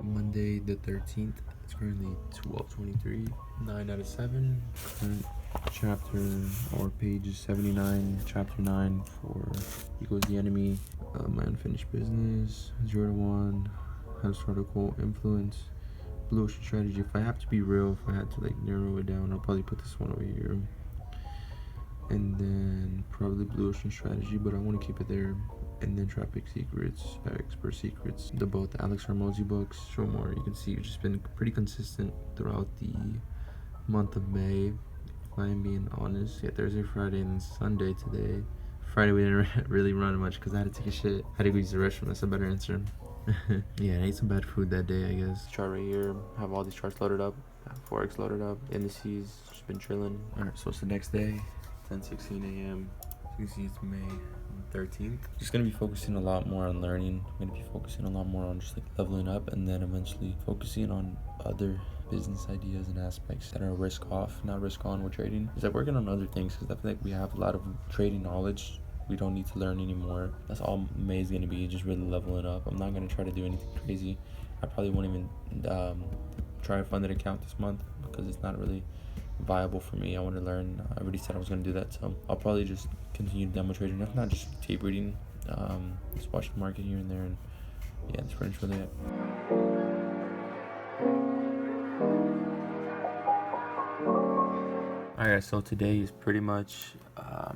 Monday the 13th. It's currently 12:23. 9 out of 7. Current chapter or page is 79. Chapter 9 for Equals the Enemy. My Unfinished Business. 0 to 1. How to start a cult. Influence. Blue Ocean Strategy. If I have to be real, if I had to like narrow it down, I'll probably put this one over here. And then probably Blue Ocean Strategy, but I want to keep it there. And then Traffic Secrets, Expert Secrets, the both Alex Hormozi books. Show more. You can see it's just been pretty consistent throughout the month of May, if I am being honest. Yeah, Thursday, Friday, and Sunday today. Friday we didn't really run much because I had to take a shit. I had to go use the restroom. That's a better answer. Yeah, I ate some bad food that day, I guess. Chart right here. Have all these charts loaded up. Forex loaded up. Indices. Just been chilling. Alright, so it's the next day. 10:16 a.m. You can see it's May 13th. Just gonna be focusing a lot more on learning. I'm gonna be focusing a lot more on just like leveling up, and then eventually focusing on other business ideas and aspects that are risk off, not risk on with trading. Is like working on other things, because I feel like we have a lot of trading knowledge. We don't need to learn anymore. That's all May is gonna be, just really leveling up. I'm not gonna try to do anything crazy. I probably won't even try a funded account this month because it's not really viable for me. I want to learn. I already said I was going to do that, so I'll probably just continue demo trading, if not just tape reading. Just watch the market here and there, and yeah, that's pretty much really it. Alright, so today is pretty much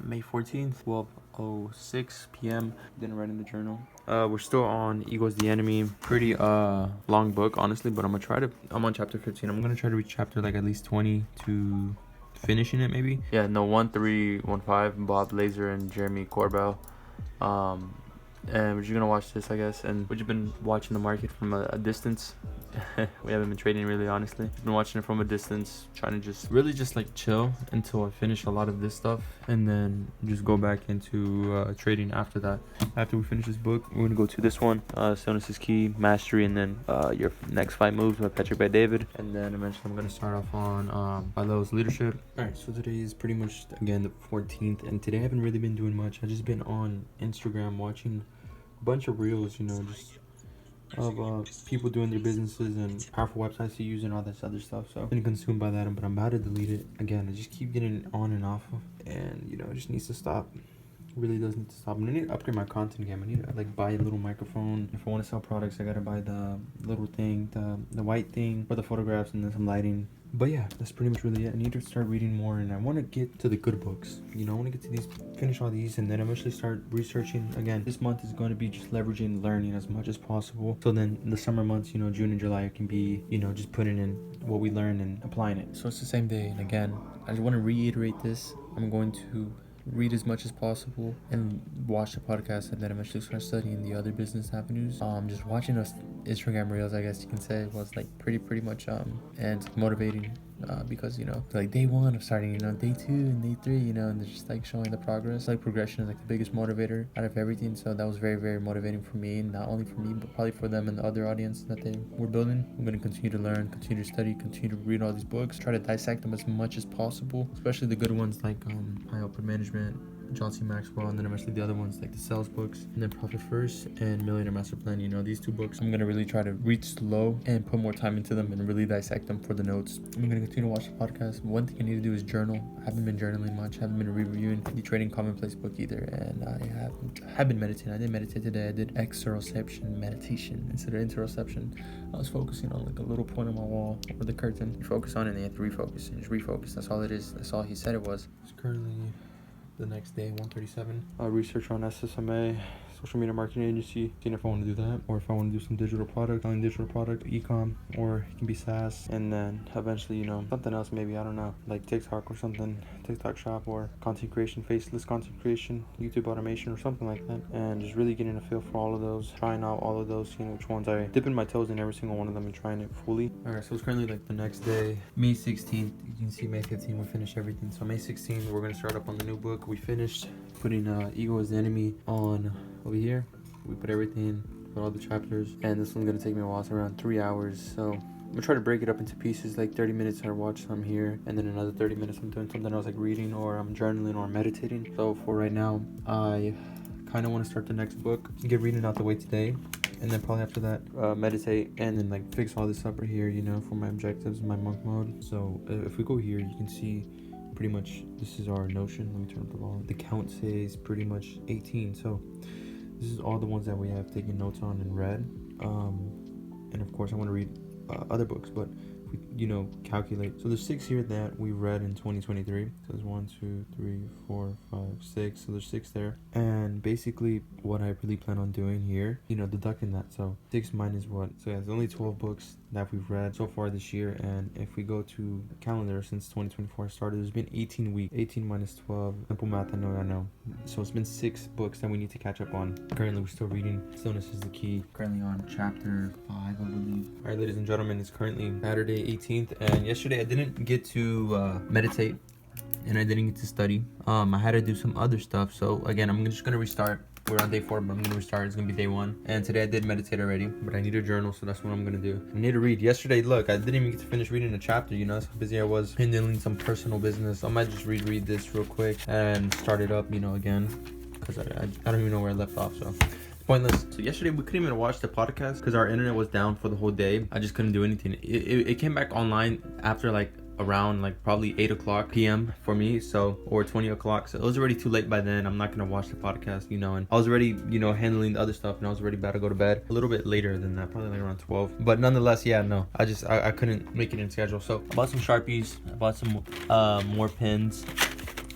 May 14th, 12:06 p.m. Didn't write in the journal. We're still on Ego's the Enemy. Pretty long book, honestly, but I'm on chapter 15. I'm gonna try to reach chapter like at least 20 to finishing it, maybe. Yeah, no, 1315, Bob Laser and Jeremy Corbell. And we're just gonna watch this, I guess, and we've just been watching the market from a distance. We haven't been trading really, honestly. Been watching it from a distance, trying to just really just like chill until I finish a lot of this stuff, and then just go back into trading after that. After we finish this book, we're gonna go to this one, Stillness is Key, Mastery, and then Your Next 5 Moves by Patrick Bet-David. And then eventually I'm gonna start off on Bilo's Leadership. Alright, so today is pretty much again the 14th, and today I haven't really been doing much. I've just been on Instagram watching a bunch of reels, you know, just of people doing their businesses and powerful websites to use and all this other stuff. So I've been consumed by that, but I'm about to delete it again. I just keep getting on and off of, and you know, it just needs to stop. It really does need to stop. And I need to upgrade my content game. I need to like buy a little microphone. If I want to sell products, I gotta buy the little thing, the white thing for the photographs, and then some lighting. But yeah, that's pretty much really it. I need to start reading more, and I want to get to the good books. You know, I want to get to these, finish all these, and then eventually start researching again. This month is going to be just leveraging learning as much as possible. So then the summer months, you know, June and July, can be, you know, just putting in what we learned and applying it. So it's the same day. And again, I just want to reiterate this. I'm going to read as much as possible and watch the podcast, and then eventually start studying the other business avenues. Just watching us Instagram reels, I guess you can say, was like pretty much and motivating, because, you know, like day 1 of starting, you know, day 2 and day 3, you know, and they're just like showing the progress. Like progression is like the biggest motivator out of everything. So that was very motivating for me, and not only for me but probably for them and the other audience that they were building. I'm going to continue to learn, continue to study, continue to read all these books, try to dissect them as much as possible, especially the good ones like High Output Management, John C. Maxwell, and then eventually the other ones like the sales books, and then Profit First and Millionaire Master Plan. You know, these 2 books I'm gonna really try to read slow and put more time into them and really dissect them for the notes. I'm gonna continue to watch the podcast. One thing I need to do is journal. I haven't been journaling much. I haven't been reviewing the Trading Commonplace book either, and I have been meditating. I did meditate today. I did exteroception meditation instead of interoception. I was focusing on like a little point on my wall or the curtain. You focus on it and you have to refocus, and just refocus. That's all it is. That's all he said it was. It's currently the next day, 1:37. Research on SSMA, social media marketing agency, seeing if I want to do that, or if I want to do some digital product, selling digital product, e-com, or it can be SaaS, and then eventually, you know, something else maybe, I don't know, like TikTok or something, TikTok shop, or content creation, faceless content creation, YouTube automation, or something like that, and just really getting a feel for all of those, trying out all of those, seeing which ones I dipping my toes in every single one of them and trying it fully. Alright, so it's currently like the next day, May 16th. You can see May 15th we finished everything. So May 16th we're gonna start up on the new book. We finished putting Ego is the Enemy on over here. We put everything, put all the chapters, and this one's gonna take me a while. It's around 3 hours, so I'm gonna try to break it up into pieces, like 30 minutes I watch some here, and then another 30 minutes I'm doing something else like reading, or I'm journaling, or meditating. So for right now, I kind of want to start the next book, get reading out the way today, and then probably after that meditate, and then like fix all this up right here, you know, for my objectives, my monk mode. So if we go here, you can see pretty much this is our Notion. Let me turn up the volume. The count says pretty much 18. So this is all the ones that we have taken notes on and read. And of course I want to read other books, but if we, you know, calculate. So there's 6 here that we read in 2023. So there's 1, 2, 3, 4, 5, 6. So there's 6 there. And basically what I really plan on doing here, you know, deducting that. So 6 minus what? So yeah, there's only 12 books that we've read so far this year. And if we go to calendar since 2024 started, there's been 18 weeks. 18 minus 12. Simple math, I know. So it's been 6 books that we need to catch up on. Currently we're still reading Stillness is the Key. Currently on chapter 5, I believe. All right, ladies and gentlemen, it's currently Saturday 18th, and yesterday I didn't get to meditate, and I didn't get to study. I had to do some other stuff, so again, I'm just gonna restart. We're on day 4, but I'm gonna restart. It's gonna be day 1, and today I did meditate already, but I need a journal, so that's what I'm gonna do. I need to read. Yesterday, look, I didn't even get to finish reading a chapter, you know, that's how busy I was handling some personal business. I might just read this real quick and start it up, you know, again, because I don't even know where I left off, so pointless. So yesterday we couldn't even watch the podcast because our internet was down for the whole day. I just couldn't do anything. It came back online after like around like probably 8 o'clock p.m. for me, so, or 20 o'clock, so it was already too late by then. I'm not gonna watch the podcast, you know, and I was already, you know, handling the other stuff, and I was already about to go to bed a little bit later than that, probably like around 12, but nonetheless, yeah, no, I couldn't make it in schedule. So I bought some Sharpies, I bought some more pens,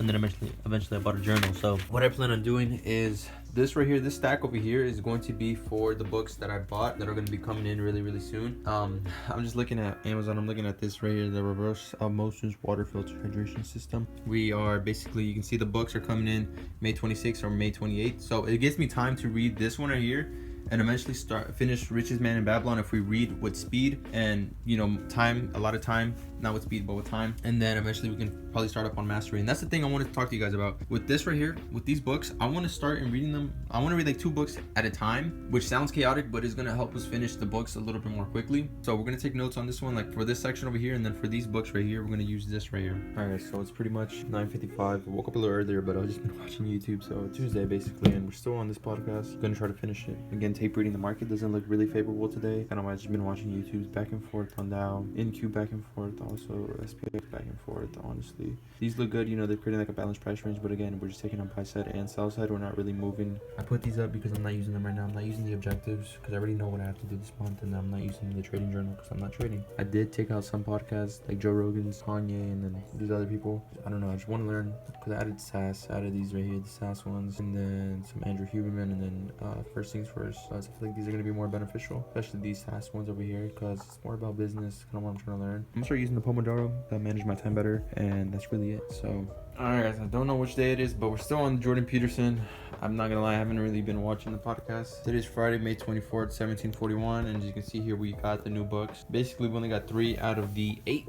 and then eventually I bought a journal. So what I plan on doing is this right here, this stack over here is going to be for the books that I bought that are going to be coming in really soon. I'm just looking at Amazon. I'm looking at this right here, the Reverse Osmosis Water Filter Hydration System. We are basically, you can see the books are coming in May 26th or May 28th. So it gives me time to read this one right here and eventually finish Richest Man in Babylon if we read with speed and, you know, a lot of time, not with speed but with time, and then eventually we can probably start up on mastery. And that's the thing I wanted to talk to you guys about with this right here, with these books. I want to start and reading them. I want to read like 2 books at a time, which sounds chaotic, but is going to help us finish the books a little bit more quickly. So we're going to take notes on this one, like for this section over here, and then for these books right here, we're going to use this right here. All right, so it's pretty much 9:55. I woke up a little earlier, but I've just been watching YouTube. So Tuesday basically, and we're still on this podcast. I'm going to try to finish it. Again, tape reading. The market doesn't look really favorable today. Kind of I've just been watching YouTube's back and forth on Dow, NQ back and forth, also SPX back and forth. Honestly, these look good. You know, they're creating like a balanced price range, but again, we're just taking on buy side and sell side. We're not really moving. I put these up because I'm not using them right now. I'm not using the objectives because I already know what I have to do this month, and I'm not using the trading journal because I'm not trading. I did take out some podcasts like Joe Rogan's, Kanye, and then these other people. I don't know. I just want to learn because I added SAS, added these right here, the SAS ones, and then some Andrew Huberman, and then First Things First. So I feel like these are gonna be more beneficial, especially these SAS ones over here because it's more about business, kind of what I'm trying to learn. I'm gonna start using the Pomodoro to manage my time better, and that's really it. So alright guys, I don't know which day it is, but we're still on Jordan Peterson. I'm not gonna lie, I haven't really been watching the podcast. Today's Friday, May 24th, 1741, and as you can see here, we got the new books. Basically, we only got 3 out of the 8.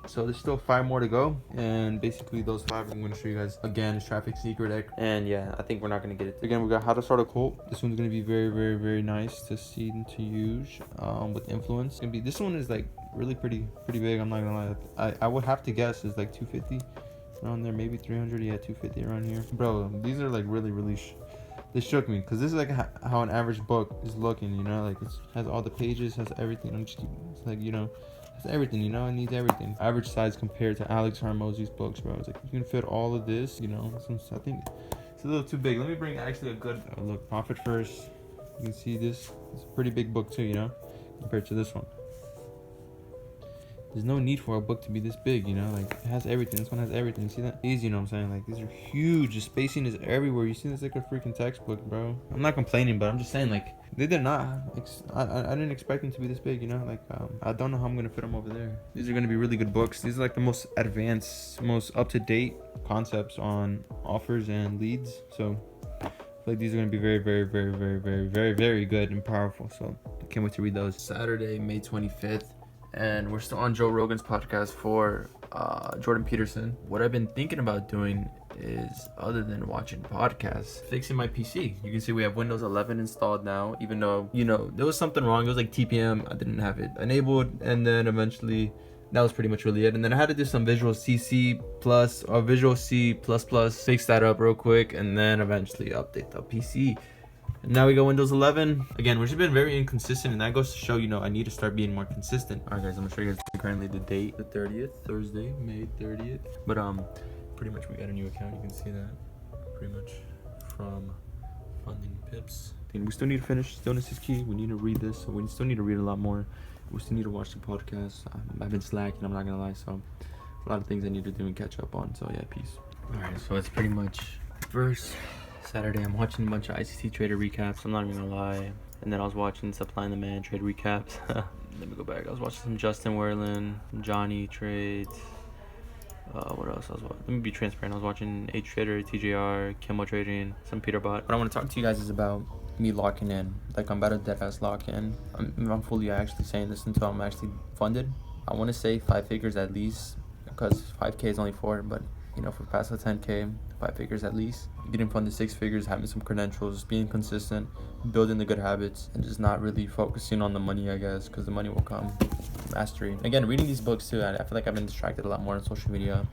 So there's still 5 more to go, and basically those 5 I'm gonna show you guys again is Traffic Secret, and yeah, I think we're not gonna get it. Again, we got How to Start a Cult. This one's gonna be very nice to see and to use with influence. It's gonna be, this one is like really pretty big. I'm not gonna lie. I would have to guess is like 250. Around there, maybe 300, yeah, 250 around here. Bro, these are like really they shook me because this is like how an average book is looking, you know, like it has all the pages, has everything. It's like, you know, has everything, you know, it needs everything. Average size compared to Alex Hormozi's books, bro. It's like you can fit all of this, you know. I think it's a little too big. Let me bring actually a good look. Profit First. You can see this. It's a pretty big book too, you know, compared to this one. There's no need for a book to be this big, you know, like it has everything. This one has everything. You see that? These, you know what I'm saying? Like these are huge. The spacing is everywhere. You see this like a freaking textbook, bro. I'm not complaining, but I'm just saying like they did not. I didn't expect them to be this big, you know. Like I don't know how I'm gonna fit them over there. These are gonna be really good books. These are like the most advanced, most up-to-date concepts on offers and leads. So like these are gonna be very good and powerful. So I can't wait to read those. Saturday, May 25th. And we're still on Joe Rogan's podcast for Jordan Peterson. What I've been thinking about doing is, other than watching podcasts, fixing my PC. You can see we have Windows 11 installed now, even though, you know, there was something wrong. It was like TPM. I didn't have it enabled, and then eventually that was pretty much really it. And then I had to do some Visual CC plus or Visual C++, fix that up real quick, and then eventually update the PC. And now we go Windows 11. Again, which has been very inconsistent, and that goes to show, you know, I need to start being more consistent. All right, guys, I'm gonna show you guys currently the date, the 30th, Thursday, May 30th. But pretty much we got a new account. You can see that pretty much from Funding Pips. And we still need to finish Stillness is Key. We need to read this, so we still need to read a lot more. We still need to watch the podcast. I've been slacking, I'm not gonna lie, so a lot of things I need to do and catch up on. So yeah, peace. All right, so it's pretty much first Saturday. I'm watching a bunch of ICT trader recaps, I'm not even gonna lie. And then I was watching Supply and Demand trade recaps. Let me go back. I was watching some Justin Werlin, Johnny trades. What else? Let me be transparent. I was watching H Trader, TJR, Kimbo Trading, some Peter Bot. What I want to talk to you guys is about me locking in. Like, I'm about to deadass lock in. I'm fully actually saying this until I'm actually funded. I want to say 5 figures at least, because 5K is only 4, but you know, if we pass the 10K, 5 figures at least. Getting funded 6 figures, having some credentials, being consistent, building the good habits, and just not really focusing on the money, I guess, because the money will come. Mastery. Again, reading these books too, I feel like I've been distracted a lot more on social media.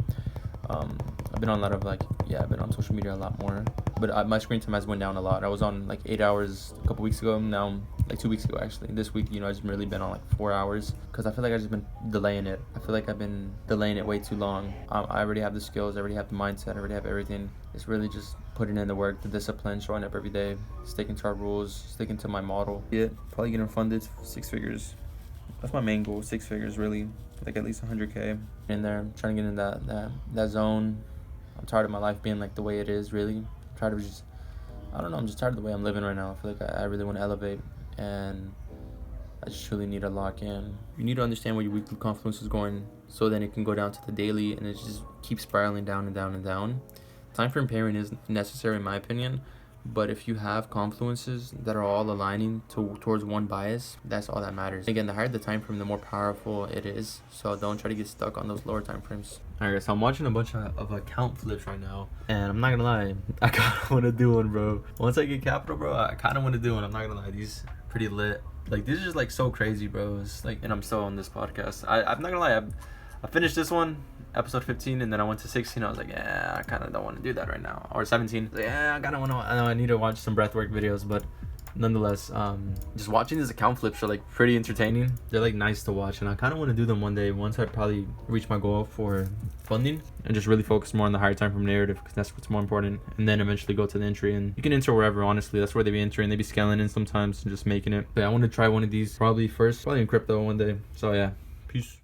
I've been on a lot of I've been on social media a lot more, but my screen time has went down a lot. I was on like 8 hours a couple weeks ago. Now, like 2 weeks ago actually. This week, you know, I've just really been on like 4 hours because I feel like I've just been delaying it. I feel like I've been delaying it way too long. I already have the skills, I already have the mindset, I already have everything. It's really just putting in the work, the discipline, showing up every day, sticking to our rules, sticking to my model. Yeah, probably getting funded 6 figures. That's my main goal, 6 figures really, like at least 100K in there. Trying to get in that zone. I'm tired of my life being like the way it is, really. I'm tired of just, I don't know, I'm just tired of the way I'm living right now. I feel like I really want to elevate, and I just truly need to lock in. You need to understand where your weekly confluence is going, so then it can go down to the daily, and it just keeps spiraling down and down and down. Time frame pairing is necessary in my opinion, but if you have confluences that are all aligning towards one bias, that's all that matters. Again, the higher the time frame, the more powerful it is. So don't try to get stuck on those lower time frames. Alright, so I'm watching a bunch of account flips right now, and I'm not gonna lie, I kind of want to do one, bro. Once I get capital, bro, I kind of want to do one. I'm not gonna lie, these pretty lit. Like, this is just like so crazy, bro. It's like, and I'm still on this podcast. I'm not gonna lie, I finished this one, episode 15, and then I went to 16. I was like, yeah, I kind of don't want to do that right now. Or 17. Like, yeah, I kind of want to. I know I need to watch some breathwork videos, but nonetheless, just watching these account flips are like pretty entertaining. They're like nice to watch, and I kind of want to do them one day once I probably reach my goal for funding, and just really focus more on the higher time frame narrative, because that's what's more important. And then eventually go to the entry, and you can enter wherever. Honestly, that's where they be entering. They be scaling in sometimes and just making it. But I want to try one of these probably in crypto one day. So yeah, peace.